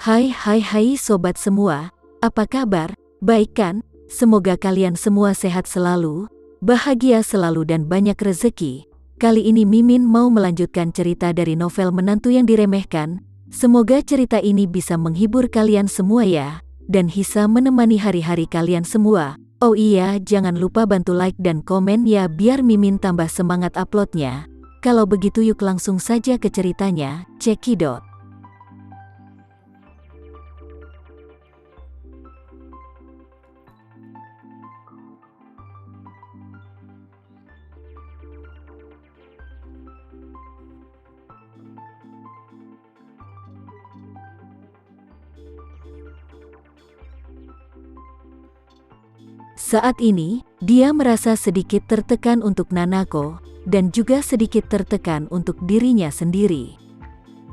Hai sobat semua, apa kabar? Baik kan? Semoga kalian semua sehat selalu, bahagia selalu dan banyak rezeki. Kali ini Mimin mau melanjutkan cerita dari novel Menantu yang Diremehkan. Semoga cerita ini bisa menghibur kalian semua ya, dan bisa menemani hari-hari kalian semua. Oh iya, jangan lupa bantu like dan komen ya biar Mimin tambah semangat uploadnya. Kalau begitu yuk langsung saja ke ceritanya, cekidot. Saat ini, dia merasa sedikit tertekan untuk Nanako, dan juga sedikit tertekan untuk dirinya sendiri.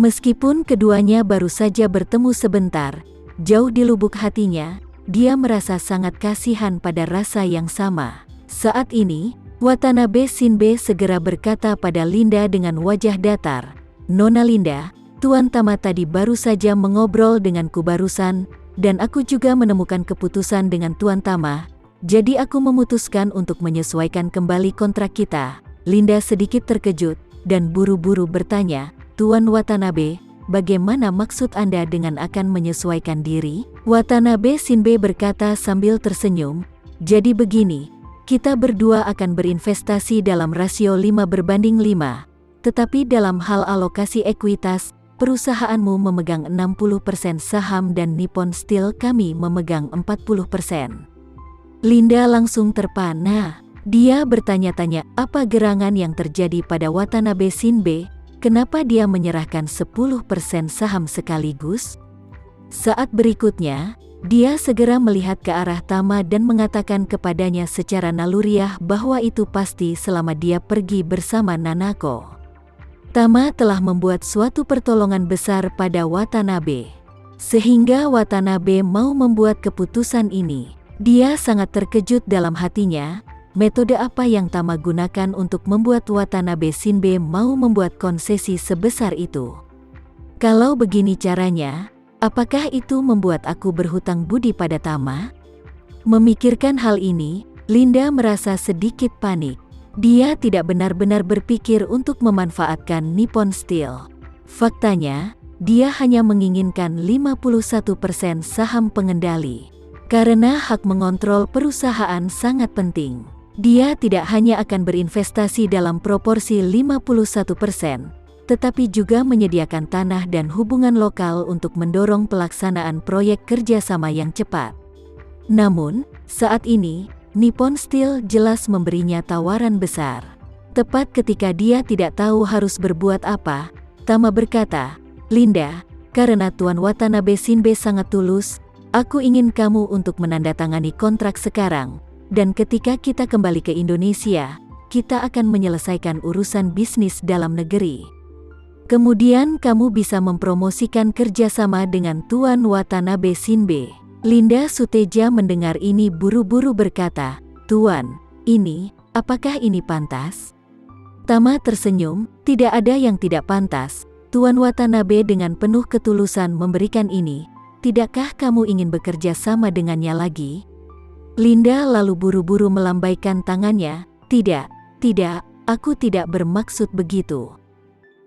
Meskipun keduanya baru saja bertemu sebentar, jauh di lubuk hatinya, dia merasa sangat kasihan pada rasa yang sama. Saat ini, Watanabe Shinbe segera berkata pada Linda dengan wajah datar, "Nona Linda, Tuan Tama tadi baru saja mengobrol denganku barusan, dan aku juga menemukan keputusan dengan Tuan Tama. Jadi aku memutuskan untuk menyesuaikan kembali kontrak kita." Linda sedikit terkejut, dan buru-buru bertanya, "Tuan Watanabe, bagaimana maksud Anda dengan akan menyesuaikan diri?" Watanabe Shinbe berkata sambil tersenyum, "Jadi begini, kita berdua akan berinvestasi dalam rasio 5:5, tetapi dalam hal alokasi ekuitas, perusahaanmu memegang 60% saham dan Nippon Steel kami memegang 40%. Linda langsung terpana. Dia bertanya-tanya apa gerangan yang terjadi pada Watanabe Shinbe, kenapa dia menyerahkan 10% saham sekaligus? Saat berikutnya, dia segera melihat ke arah Tama dan mengatakan kepadanya secara naluriah bahwa itu pasti selama dia pergi bersama Nanako. Tama telah membuat suatu pertolongan besar pada Watanabe, sehingga Watanabe mau membuat keputusan ini. Dia sangat terkejut dalam hatinya, metode apa yang Tama gunakan untuk membuat Watanabe Shinbe mau membuat konsesi sebesar itu. Kalau begini caranya, apakah itu membuat aku berhutang budi pada Tama? Memikirkan hal ini, Linda merasa sedikit panik. Dia tidak benar-benar berpikir untuk memanfaatkan Nippon Steel. Faktanya, dia hanya menginginkan 51% saham pengendali. Karena hak mengontrol perusahaan sangat penting. Dia tidak hanya akan berinvestasi dalam proporsi 51%, tetapi juga menyediakan tanah dan hubungan lokal untuk mendorong pelaksanaan proyek kerjasama yang cepat. Namun, saat ini, Nippon Steel jelas memberinya tawaran besar. Tepat ketika dia tidak tahu harus berbuat apa, Tama berkata, "Linda, karena Tuan Watanabe Shinbe sangat tulus, aku ingin kamu untuk menandatangani kontrak sekarang, dan ketika kita kembali ke Indonesia, kita akan menyelesaikan urusan bisnis dalam negeri. Kemudian kamu bisa mempromosikan kerjasama dengan Tuan Watanabe Shinbe." Linda Suteja mendengar ini buru-buru berkata, "Tuan, apakah ini pantas?" Tama tersenyum, "Tidak ada yang tidak pantas. Tuan Watanabe dengan penuh ketulusan memberikan ini. Tidakkah kamu ingin bekerja sama dengannya lagi?" Linda lalu buru-buru melambaikan tangannya, Tidak, aku tidak bermaksud begitu."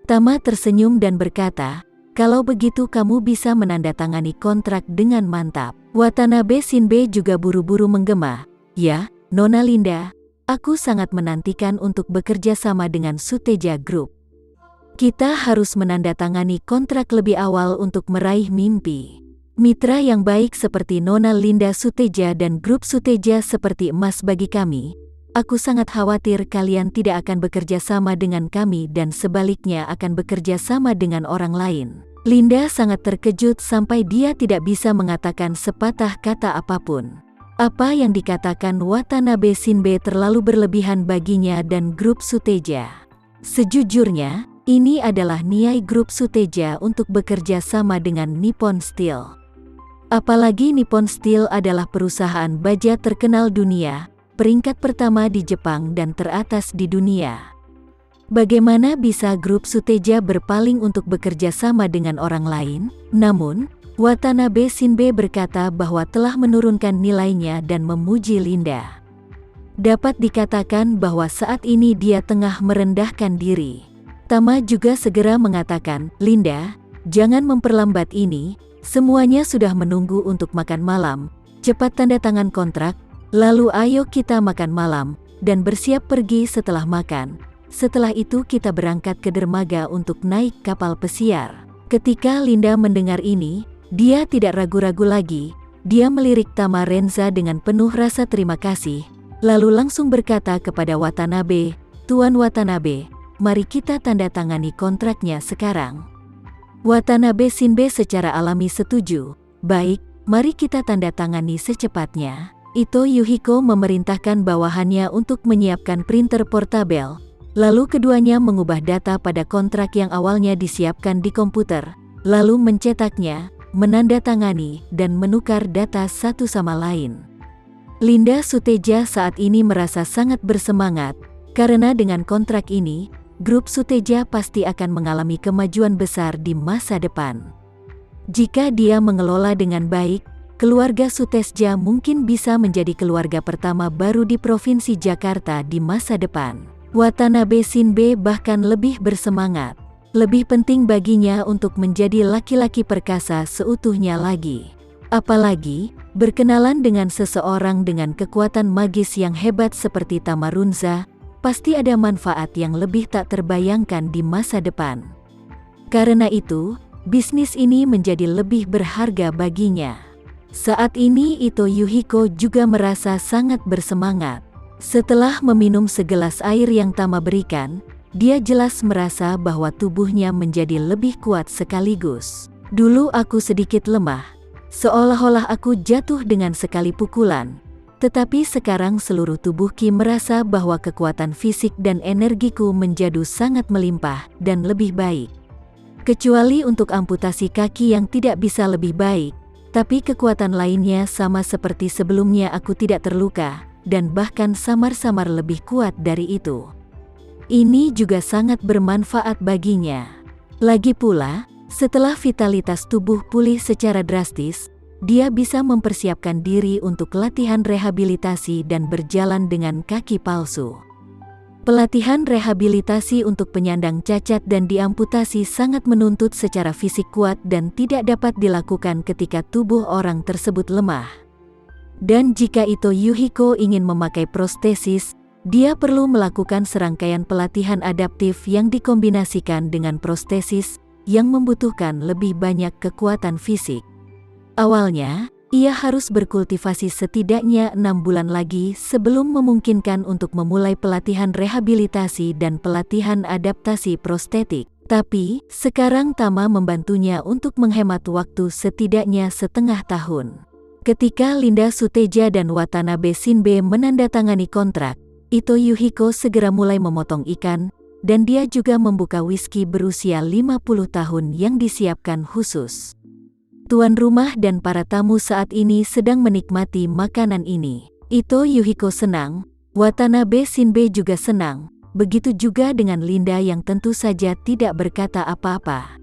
Tama tersenyum dan berkata, "Kalau begitu kamu bisa menandatangani kontrak dengan mantap." Watanabe Shinbe juga buru-buru menggema, "Ya, Nona Linda, aku sangat menantikan untuk bekerja sama dengan Suteja Group. Kita harus menandatangani kontrak lebih awal untuk meraih mimpi. Mitra yang baik seperti Nona Linda Suteja dan grup Suteja seperti emas bagi kami. Aku sangat khawatir kalian tidak akan bekerja sama dengan kami dan sebaliknya akan bekerja sama dengan orang lain." Linda sangat terkejut sampai dia tidak bisa mengatakan sepatah kata apapun. Apa yang dikatakan Watanabe Shinbe terlalu berlebihan baginya dan grup Suteja. Sejujurnya, ini adalah niat grup Suteja untuk bekerja sama dengan Nippon Steel. Apalagi Nippon Steel adalah perusahaan baja terkenal dunia, peringkat pertama di Jepang dan teratas di dunia. Bagaimana bisa grup Suteja berpaling untuk bekerja sama dengan orang lain? Namun, Watanabe Shinbe berkata bahwa telah menurunkan nilainya dan memuji Linda. Dapat dikatakan bahwa saat ini dia tengah merendahkan diri. Tama juga segera mengatakan, "Linda, jangan memperlambat ini, semuanya sudah menunggu untuk makan malam. Cepat tanda tangan kontrak, lalu ayo kita makan malam, dan bersiap pergi setelah makan. Setelah itu kita berangkat ke dermaga untuk naik kapal pesiar." Ketika Linda mendengar ini, dia tidak ragu-ragu lagi. Dia melirik Tama Renza dengan penuh rasa terima kasih, lalu langsung berkata kepada Watanabe, "Tuan Watanabe, mari kita tanda tangani kontraknya sekarang." Watanabe Shinbe secara alami setuju. "Baik, mari kita tanda tangani secepatnya." Ito Yuhiko memerintahkan bawahannya untuk menyiapkan printer portabel. Lalu keduanya mengubah data pada kontrak yang awalnya disiapkan di komputer, lalu mencetaknya, menandatangani, dan menukar data satu sama lain. Linda Suteja saat ini merasa sangat bersemangat, karena dengan kontrak ini, grup Suteja pasti akan mengalami kemajuan besar di masa depan. Jika dia mengelola dengan baik, keluarga Suteja mungkin bisa menjadi keluarga pertama baru di Provinsi Jakarta di masa depan. Watanabe Shinbe bahkan lebih bersemangat. Lebih penting baginya untuk menjadi laki-laki perkasa seutuhnya lagi. Apalagi, berkenalan dengan seseorang dengan kekuatan magis yang hebat seperti Tama Renza, pasti ada manfaat yang lebih tak terbayangkan di masa depan. Karena itu, bisnis ini menjadi lebih berharga baginya. Saat ini Ito Yuhiko juga merasa sangat bersemangat. Setelah meminum segelas air yang Tama berikan, dia jelas merasa bahwa tubuhnya menjadi lebih kuat sekaligus. "Dulu aku sedikit lemah, seolah-olah aku jatuh dengan sekali pukulan. Tetapi sekarang seluruh tubuhku merasa bahwa kekuatan fisik dan energiku menjadi sangat melimpah dan lebih baik. Kecuali untuk amputasi kaki yang tidak bisa lebih baik, tapi kekuatan lainnya sama seperti sebelumnya, aku tidak terluka, dan bahkan samar-samar lebih kuat dari itu. Ini juga sangat bermanfaat baginya. Lagi pula, setelah vitalitas tubuh pulih secara drastis, dia bisa mempersiapkan diri untuk latihan rehabilitasi dan berjalan dengan kaki palsu. Pelatihan rehabilitasi untuk penyandang cacat dan diamputasi sangat menuntut secara fisik kuat dan tidak dapat dilakukan ketika tubuh orang tersebut lemah. Dan jika Ito Yuhiko ingin memakai prostesis, dia perlu melakukan serangkaian pelatihan adaptif yang dikombinasikan dengan prostesis yang membutuhkan lebih banyak kekuatan fisik. Awalnya, ia harus berkultivasi setidaknya 6 bulan lagi sebelum memungkinkan untuk memulai pelatihan rehabilitasi dan pelatihan adaptasi prostetik. Tapi, sekarang Tama membantunya untuk menghemat waktu setidaknya setengah tahun. Ketika Linda Suteja dan Watanabe Shinbe menandatangani kontrak, Ito Yuhiko segera mulai memotong ikan, dan dia juga membuka whisky berusia 50 tahun yang disiapkan khusus. Tuan rumah dan para tamu saat ini sedang menikmati makanan ini. Ito Yuhiko senang, Watanabe Shinbe juga senang, begitu juga dengan Linda yang tentu saja tidak berkata apa-apa.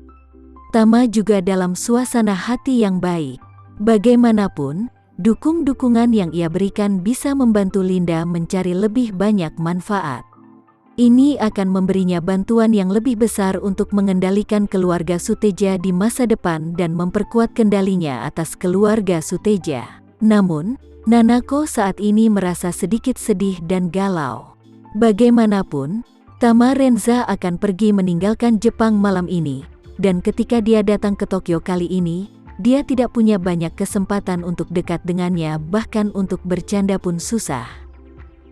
Tama juga dalam suasana hati yang baik. Bagaimanapun, dukungan yang ia berikan bisa membantu Linda mencari lebih banyak manfaat. Ini akan memberinya bantuan yang lebih besar untuk mengendalikan keluarga Suteja di masa depan dan memperkuat kendalinya atas keluarga Suteja. Namun, Nanako saat ini merasa sedikit sedih dan galau. Bagaimanapun, Tama Renza akan pergi meninggalkan Jepang malam ini, dan ketika dia datang ke Tokyo kali ini, dia tidak punya banyak kesempatan untuk dekat dengannya, bahkan untuk bercanda pun susah.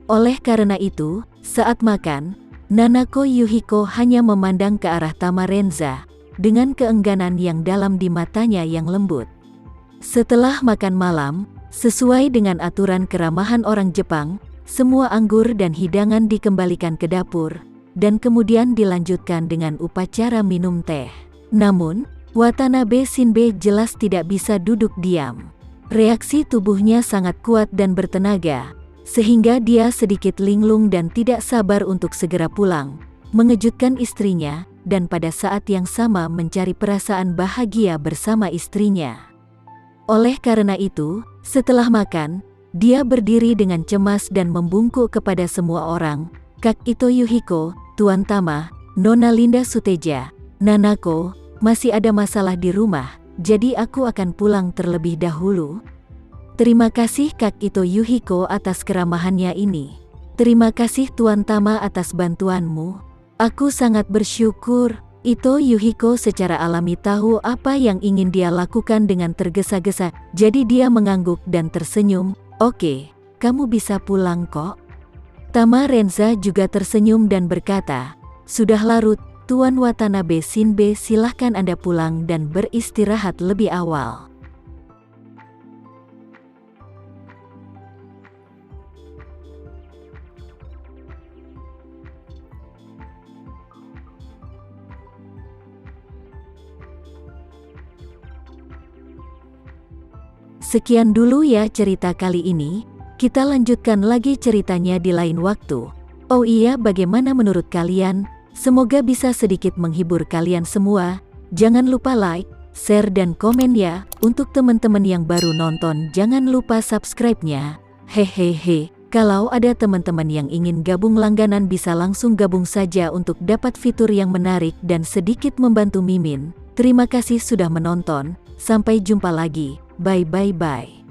Oleh karena itu, saat makan, Nanako Yuhiko hanya memandang ke arah Tama Renza, dengan keengganan yang dalam di matanya yang lembut. Setelah makan malam, sesuai dengan aturan keramahan orang Jepang, semua anggur dan hidangan dikembalikan ke dapur, dan kemudian dilanjutkan dengan upacara minum teh. Namun, Watanabe Shinbe jelas tidak bisa duduk diam. Reaksi tubuhnya sangat kuat dan bertenaga, sehingga dia sedikit linglung dan tidak sabar untuk segera pulang, mengejutkan istrinya, dan pada saat yang sama mencari perasaan bahagia bersama istrinya. Oleh karena itu, setelah makan, dia berdiri dengan cemas dan membungkuk kepada semua orang. Kak Ito Yuhiko, Tuan Tama, Nona Linda Suteja, Nanako, masih ada masalah di rumah, jadi aku akan pulang terlebih dahulu. Terima kasih Kak Ito Yuhiko atas keramahannya ini. Terima kasih Tuan Tama atas bantuanmu. Aku sangat bersyukur. Ito Yuhiko secara alami tahu apa yang ingin dia lakukan dengan tergesa-gesa, jadi dia mengangguk dan tersenyum. Oke, kamu bisa pulang kok. Tama Renza juga tersenyum dan berkata, sudah larut, Tuan Watanabe Shinbe, silahkan Anda pulang dan beristirahat lebih awal. Sekian dulu ya cerita kali ini, kita lanjutkan lagi ceritanya di lain waktu. Oh iya, bagaimana menurut kalian? Semoga bisa sedikit menghibur kalian semua. Jangan lupa like, share dan komen ya. Untuk teman-teman yang baru nonton, jangan lupa subscribe-nya. Hehehe, kalau ada teman-teman yang ingin gabung langganan bisa langsung gabung saja untuk dapat fitur yang menarik dan sedikit membantu Mimin. Terima kasih sudah menonton, sampai jumpa lagi. Bye bye bye.